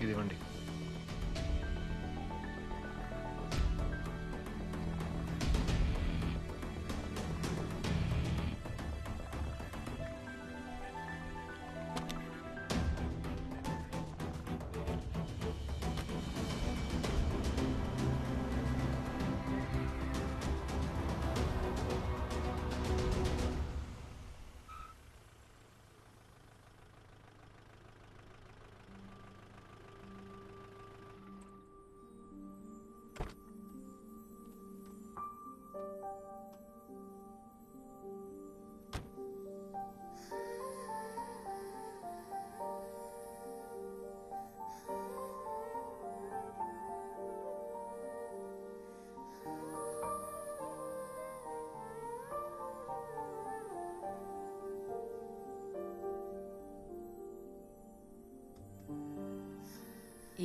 ఇది ఇవ్వండి.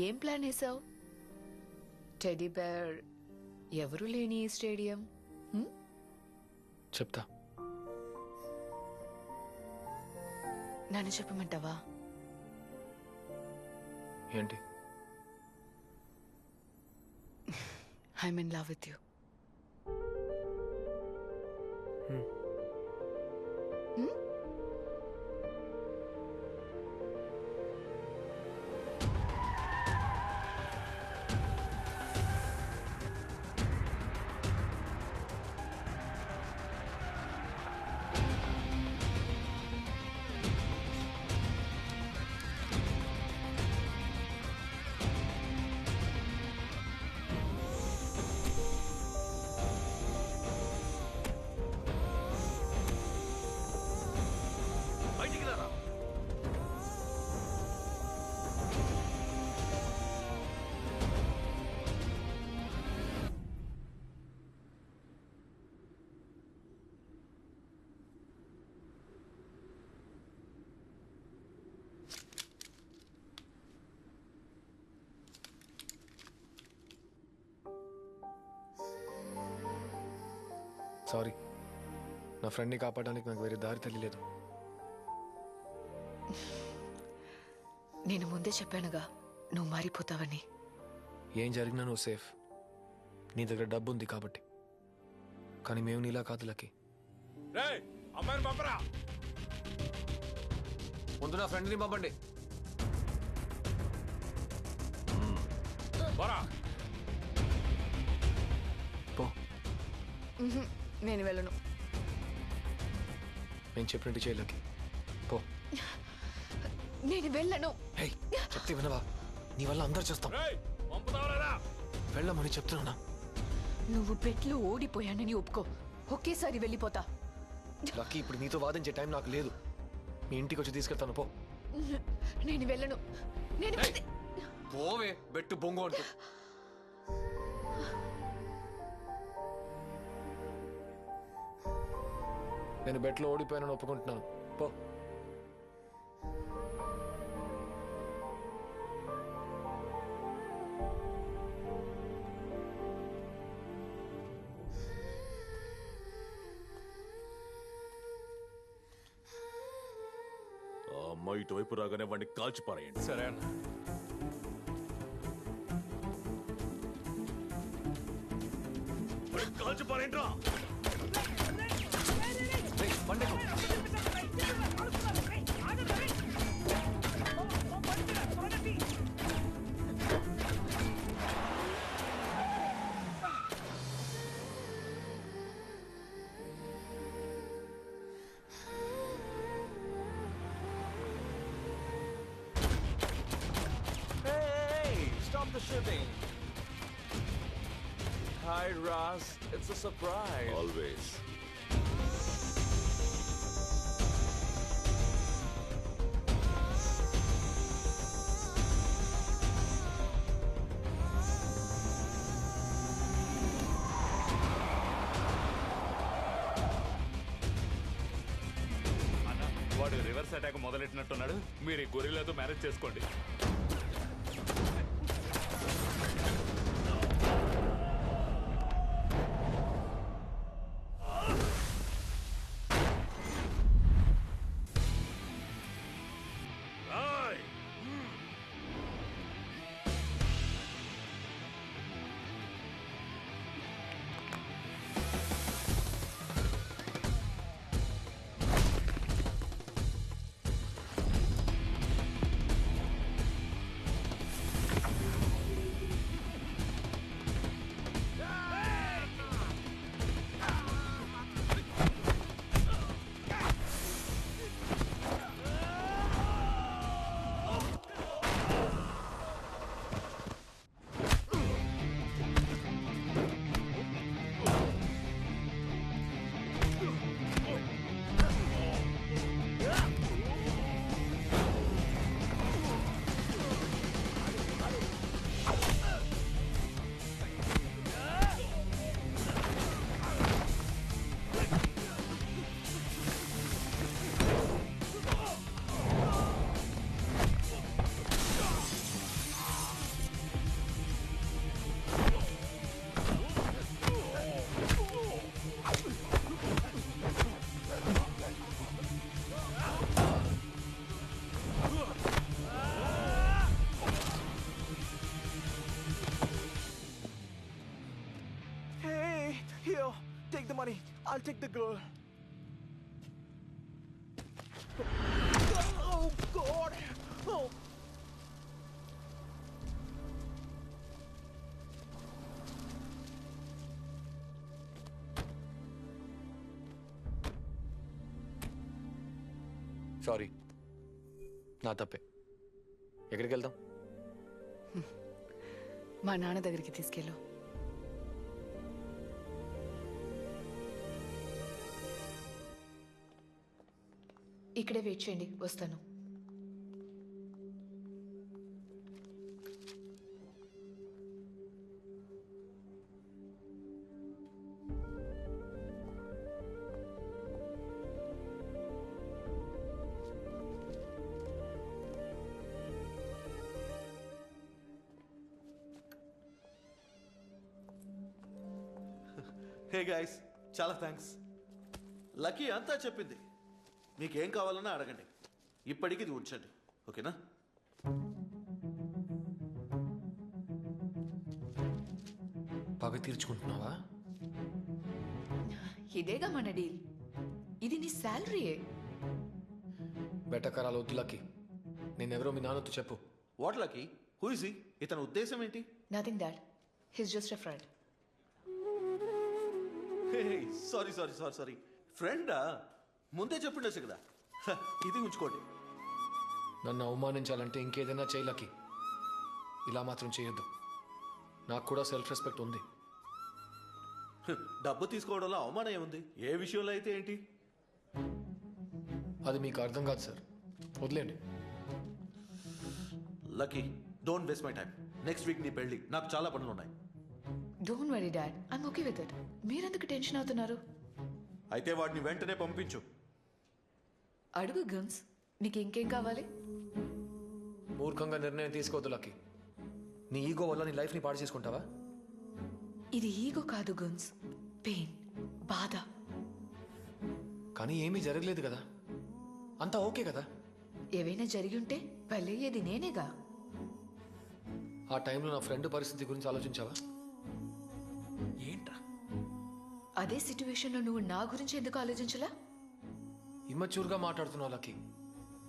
ఏం ప్లాన్ వేసావు? టెడీ బేర్ ఎవరు లేని ఈ స్టేడియం? చెప్తా. నన్ను చెప్పమంటావా? ఏంటి? I'm in love with you. Sorry, నా ఫ్రెండ్ని కాపాడడానికి నాకు వేరే దారి తెలియలేదు. నేను ముందే చెప్పానుగా నువ్వు మారిపోతావని. ఏం జరిగినా నువ్వు సేఫ్. నీ దగ్గర డబ్బు ఉంది కాబట్టి. కానీ మేము నీలా కాదు లక్కీ. ముందు నా ఫ్రెండ్ని పంపండి. పో. నేను వెళ్ళను. నేను చెప్పినట్టు చేయలేకి. పో. నేను వెళ్ళను. చెప్తే వినవా? నీ వల్ల అందరు చేస్తాం. వెళ్ళమని చెప్తున్నా. నువ్వు బెట్లు ఓడిపోయానని ఒప్పుకో. ఒకేసారి వెళ్ళిపోతా. లక్కీ, ఇప్పుడు నీతో వాదించే టైం నాకు లేదు. మీ ఇంటికి వచ్చి తీసుకెళ్తాను. పో. నేను వెళ్ళను. నేను పోవే, బెట్టు బొంగు అంటూ. నేను బెట్లో ఓడిపోయానని ఒప్పుకుంటున్నాను. పో. ఆ అమ్మాయి ఇటువైపు రాగానే వాడిని కాల్చి పారేయండి. సరే అన్న. కాల్చి పారేయండి రా. Stop the shooting. Hi, Ross. It's a surprise. Always. వాడు రివర్స్ అటాక్ మొదలెట్టినట్టున్నాడు. మీరు ఈ గొరిల్లాతో మ్యారేజ్ చేసుకోండి. the money. I'll take the girl. Oh, God. Oh. Sorry, నా తప్పే. ఎక్కడికి వెళ్దాం? మా నాన్న దగ్గరికి తీసుకెళ్ళు. ఇక్కడే వెయిట్ చేయండి, వస్తాను. హే గైస్, చాలా థ్యాంక్స్. లక్కీ అంతా చెప్పింది. మీకేం కావాలన్నా అడగండి. ఇప్పటికి ఇది ఉంచండి, ఓకేనా? పగ తీర్చుకుంటున్నావా? ఇదేగా మన డీల్. ఇది నీ శాలరీయే. బెటకరాలు వద్దులకి. నేనెవరో మీ నాన్నతో చెప్పు. What lucky? Who is he? ఇతని ఉద్దేశం ఏంటి? Nothing dad, his just a friend. Sorry sorry sorry sorry ఫ్రెండా? ముందే చెప్పిండొచ్చు కదా. ఇది ఉంచుకోండి. నన్ను అవమానించాలంటే ఇంకేదైనా చేయలకి. ఇలా మాత్రం చేయొద్దు. నాకు కూడా సెల్ఫ్ రెస్పెక్ట్ ఉంది. డబ్బు తీసుకోవడంలో అవమానం ఏముంది? ఏ విషయంలో అయితే ఏంటి? అది మీకు అర్థం కాదు సార్, వదిలేండి. Lucky, don't waste my time. Next week నీ పెళ్ళి, నాకు చాలా పనులు ఉన్నాయి. Don't worry dad, I'm okay with it. మీరెందుకు టెన్షన్ అవుతున్నారు? అయితే వాడిని వెంటనే పంపించు. అడుగు గన్స్, నీకు ఇంకేం కావాలి? మూర్ఖంగా నిర్ణయం తీసుకోవద్దు లక్కీ. నీ ఈగో వల్ల నీ లైఫ్ని పాడు చేసుకుంటావా? ఇది ఈగో కాదు గన్స్, పెయిన్, బాధ. కానీ ఏమీ జరగలేదు కదా, అంతా ఓకే కదా. ఏవైనా జరిగి ఉంటే బలయ్యేది నేనేగా. ఆ టైంలో నా ఫ్రెండ్ పరిస్థితి గురించి ఆలోచించావా? ఏంట్రా? అదే సిచ్యువేషన్లో నువ్వు నా గురించి ఎందుకు ఆలోచించలా? ఇమ్మచ్యూర్గా మాట్లాడుతున్నావు లక్కీ.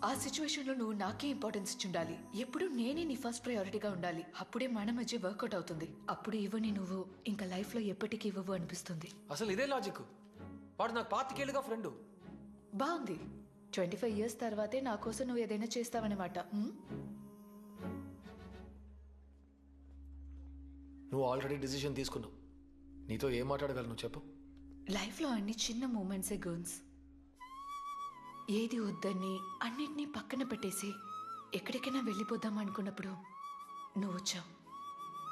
ఆ సిచ్యువేషన్లో నువ్వు నాకే ఇంపార్టెన్స్ ఇచ్చి ఉండాలి. ఎప్పుడు నేనే నీ ఫస్ట్ ప్రయారిటీగా ఉండాలి. అప్పుడే మన మధ్య వర్కౌట్ అవుతుంది. అప్పుడు ఇవ్వని నువ్వు ఇంకా లైఫ్లో ఎప్పటికీ ఇవ్వవు అనిపిస్తుంది. అసలు ఇదే లాజిక్. వాడు నాకు 25 ఏళ్ళుగా ఫ్రెండ్. బాగుంది. 25 years తర్వాతే నా కోసం నువ్వు ఏదైనా చేస్తావన్నమాట. నువ్వు ఆల్రెడీ డిసిషన్ తీసుకున్నావు. నీతో ఏం మాట్లాడగలను చెప్పు? లైఫ్లో అన్ని చిన్న మూమెంట్సే గర్ల్స్. ఏది వద్దని అన్నిటినీ పక్కన పెట్టేసి ఎక్కడికైనా వెళ్ళిపోదాం అనుకున్నప్పుడు నువ్వు వచ్చావు.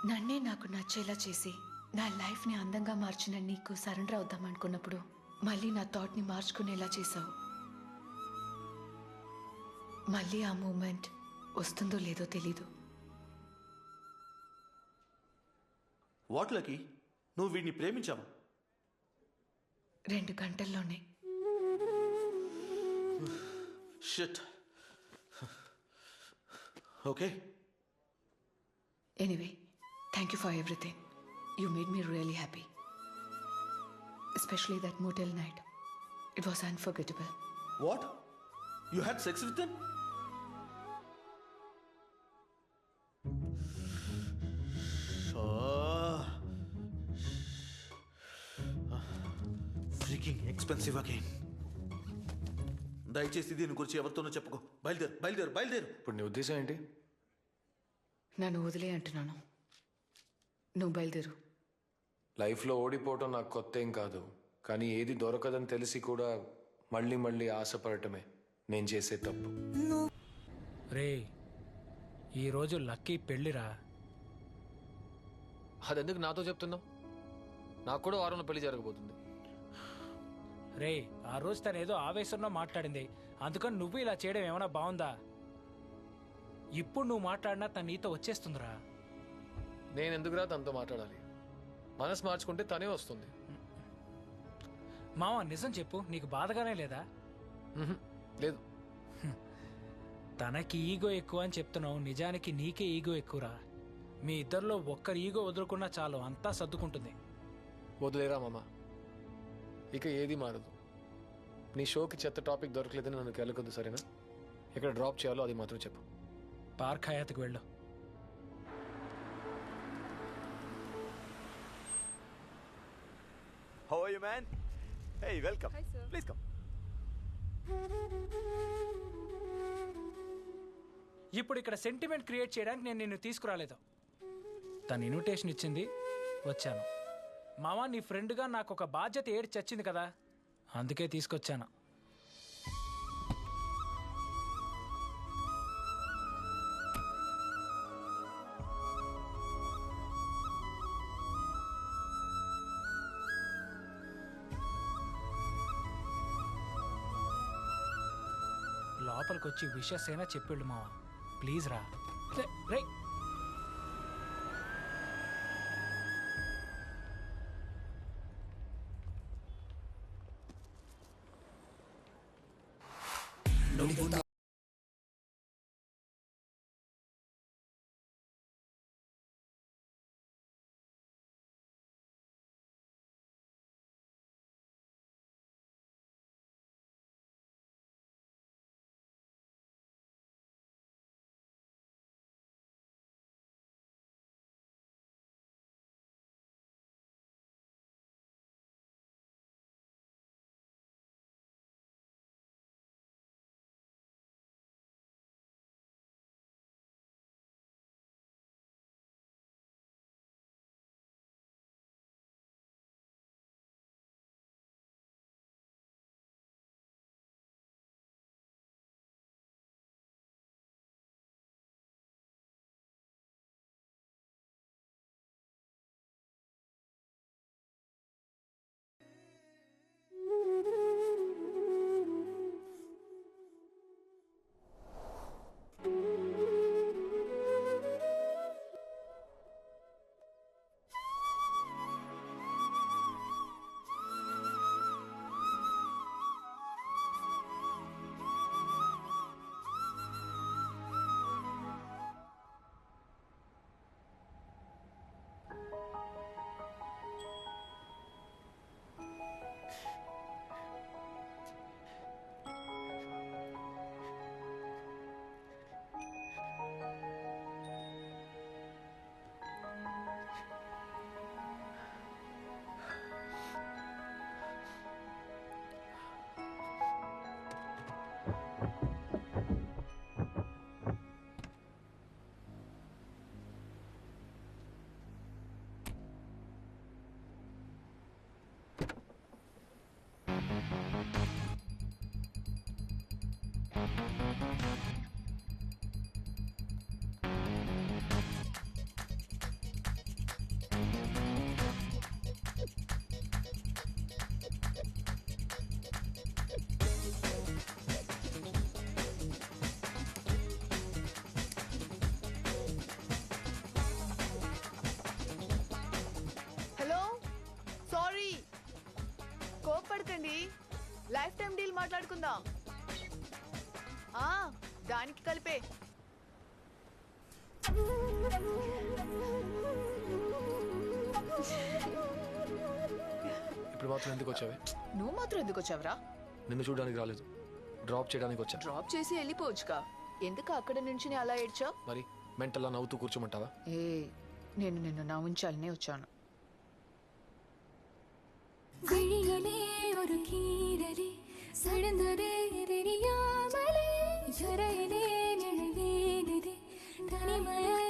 నన్నే నాకు నచ్చేలా చేసి నా లైఫ్ని అందంగా మార్చిన నీకు సరెండర్ అవుదాం అనుకున్నప్పుడు మళ్ళీ నా థాట్ని మార్చుకునేలా చేసావు. మళ్ళీ ఆ మూమెంట్ వస్తుందో లేదో తెలీదు. వాట్ లక్కీ, నువ్వు వీడిని ప్రేమించావా? 2 గంటల్లోనే. Shit. Okay. Anyway, thank you for everything. You made me really happy. Especially that motel night. It was unforgettable. What? You had sex with them? Freaking expensive again. దయచేసి దీని గురించి ఎవరితోనో చెప్పుకో. బయలుదేరు బయలుదేరు బయలుదేరు. ఇప్పుడు నీ ఉద్దేశం ఏంటి? నన్ను వదిలే అంటున్నాను. నువ్వు బయలుదేరు. లైఫ్లో ఓడిపోవటం నాకు కొత్త ఏం కాదు. కానీ ఏది దొరకదని తెలిసి కూడా మళ్ళీ మళ్ళీ ఆశపడటమే నేను చేసే తప్పు. రే, ఈరోజు లక్కీ పెళ్ళిరా. అదెందుకు నాతో చెప్తున్నావు? నాకు కూడా వారంలో పెళ్లి జరగబోతుంది. రే, ఆ రోజు తను ఏదో ఆవేశంలో మాట్లాడింది, అందుకని నువ్వు ఇలా చేయడం ఏమైనా బాగుందా? ఇప్పుడు నువ్వు మాట్లాడినా తను నీతో వచ్చేస్తుందిరా. నేను ఎందుకురా తనతో మాట్లాడాలి? మనసు మార్చుకుంటే తనే వస్తుంది. మామ, నిజం చెప్పు, నీకు బాధగానే లేదా? లేదు. తనకి ఈగో ఎక్కువ అని చెప్తున్నావు, నిజానికి నీకే ఈగో ఎక్కువరా. మీ ఇద్దరిలో ఒక్కరి ఈగో వదులుకున్నా చాలు, అంతా సర్దుకుంటుంది. వదిలేరా మామ. ఇక ఏది మారదు. నీ షోకి చెత్త టాపిక్ దొరకలేదని నన్ను కెలకొద్దు, సరేనా? ఎక్కడ డ్రాప్ చేయాలో అది మాత్రం చెప్పు. పార్క్ హయాత్కి వెళ్ళు. How are you, man? Hey, welcome. Hi, sir. Please come. ఇప్పుడు ఇక్కడ సెంటిమెంట్ క్రియేట్ చేయడానికి నేను నిన్ను తీసుకురాలేదు. తను ఇన్విటేషన్ ఇచ్చింది, వచ్చాను. మామ, నీ ఫ్రెండ్గా నాకు ఒక బాధ్యత ఏడి చచ్చింది కదా, అందుకే తీసుకొచ్చాను. లోపలికి వచ్చి విషెస్ అయినా చెప్పాడు మావా, ప్లీజ్ రా. రే కోపడకండి, లైఫ్ టైం డీల్ మాట్లాడుకుందాం. దానికి కలిపే. ఇప్పుడు మాత్రం ఎందుకు వచ్చావే? నువ్వు మాత్రం ఎందుకు వచ్చావురా? నిన్ను చూడడానికి రాలేదు, డ్రాప్ చేయడానికి వచ్చా. డ్రాప్ చేసి వెళ్ళిపోవచ్చుగా, ఎందుకు అక్కడ నుంచి అలా ఏడ్చావు? మరి మెంటల్లా నవ్వుతూ కూర్చోమంటావా? నేను నిన్ను నవ్వించాలనే వచ్చాను. விழிகளே ஒரு கீரலே சடந்ததே தெரியாமலே ஜரையிலே நிழவேனதே தனிமையை